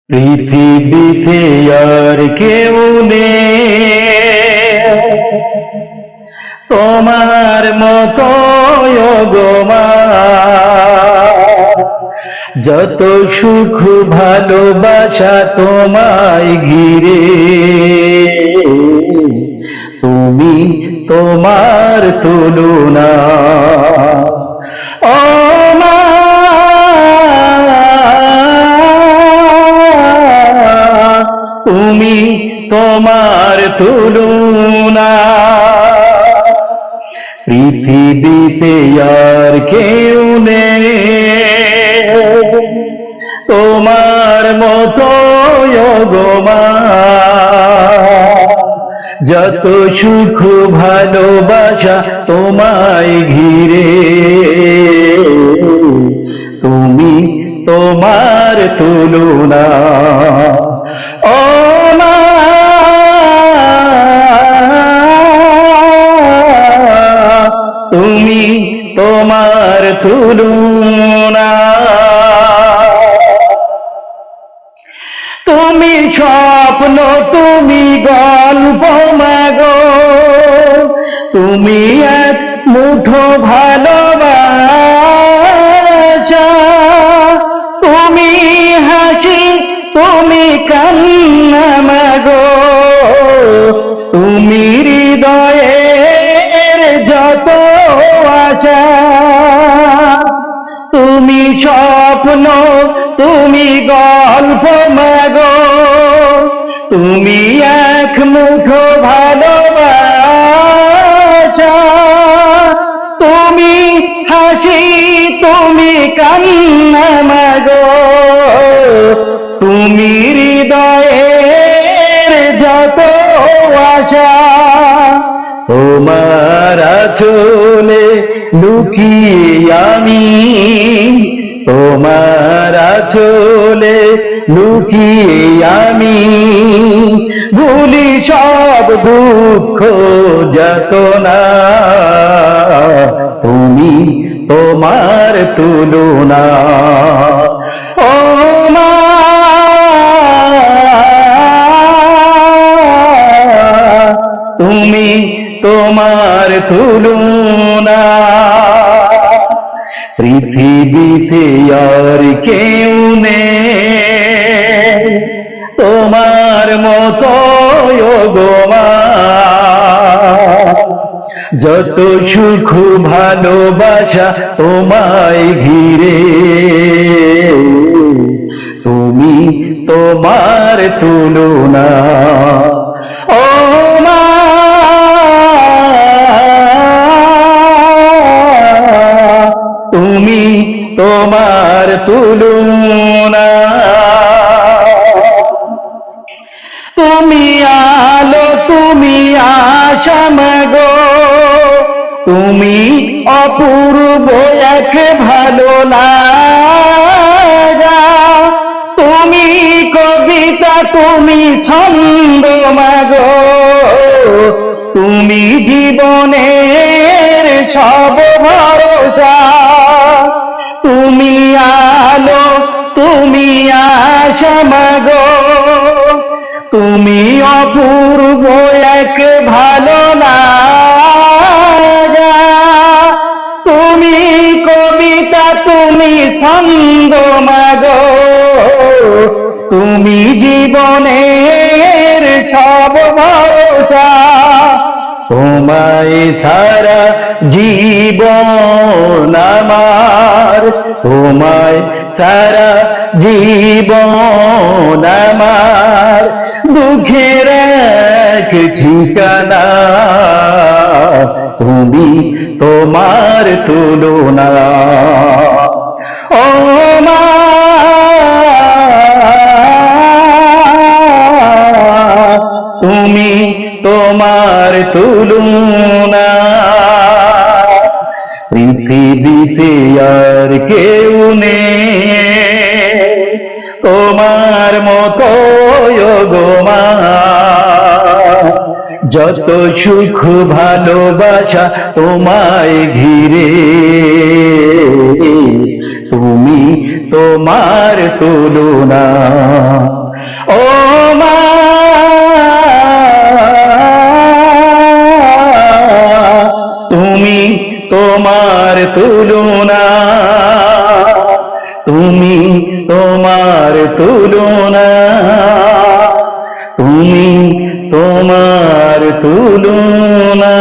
পৃথিবীতে আর কেউ নেই তোমার মতো গো মা। যত সুখ ভালোবাসা তোমায় ঘিরে, তুমি তোমার তুলনা। ও মা, তুমি তোমার তুলনা। পৃথিবীতে আর কেউ নেই তোমার মতো গো মা। যত সুখ ভালোবাসা তোমায় ঘিরে, তুমি তোমার তুলনা। ও মা, তুমি তোমার তুলনা। তুমি স্বপ্ন, তুমি গল্প মাগো, তুমি এক মুঠো ভালোবাসা। তুমি হাসি, তুমি কান্না মাগো, তুমি হৃদয়ের যত আশা। তুমি স্বপ্ন, তুমি গল্প মাগো, তুমি এক মুঠো ভালোবাসা। তুমি হাসি, তুমি কান্না মাগো, তুমি হৃদয়ের যত আশা। তোমার আঁচলে লুকিয়ে আমি, তোমার আঁচলে লুকিয়ে আমি ভুলি সব দুঃখ যাতনা। তুমি তোমার তুলনা। ও মা, তুমি তোমার তুলনা। পৃথিবীতে আর কেউ নেই তোমার মতো গো মা। যত সুখ ভালোবাসা তোমায় ঘিরে, তুমি তোমার তুলনা। ও মা, তুমি তোমার তুলনা। তুমি আলো, তুমি আশা মাগো, তুমি অপূর্ব এক ভালো লাগা। তুমি কবিতা, তুমি ছন্দ মাগো, তুমি জীবনের সব ভরসা। তুমি আলো, তুমি আশা মাগো, তুমি অপূর্ব এক ভালো লাগা। তুমি কবিতা, তুমি ছন্দ মাগো, তুমি জীবনের সব ভরসা। তোমায় সারা জীবন আমার, তোমায় সারা জীবন আমার দুঃখের এক ঠিকানা। তুমি তোমার তুলনা। ও মা, তুমি তোমার তুলনা। পৃথিবীতে আর কেউ নেই তোমার মতো গো মা। যত সুখ ভালোবাসা তোমায় ঘিরে, তুমি তোমার তুলনা। ও মা, তুমি তোমার তুলনা, তুমি তোমার তুলনা, তুমি তোমার তুলনা।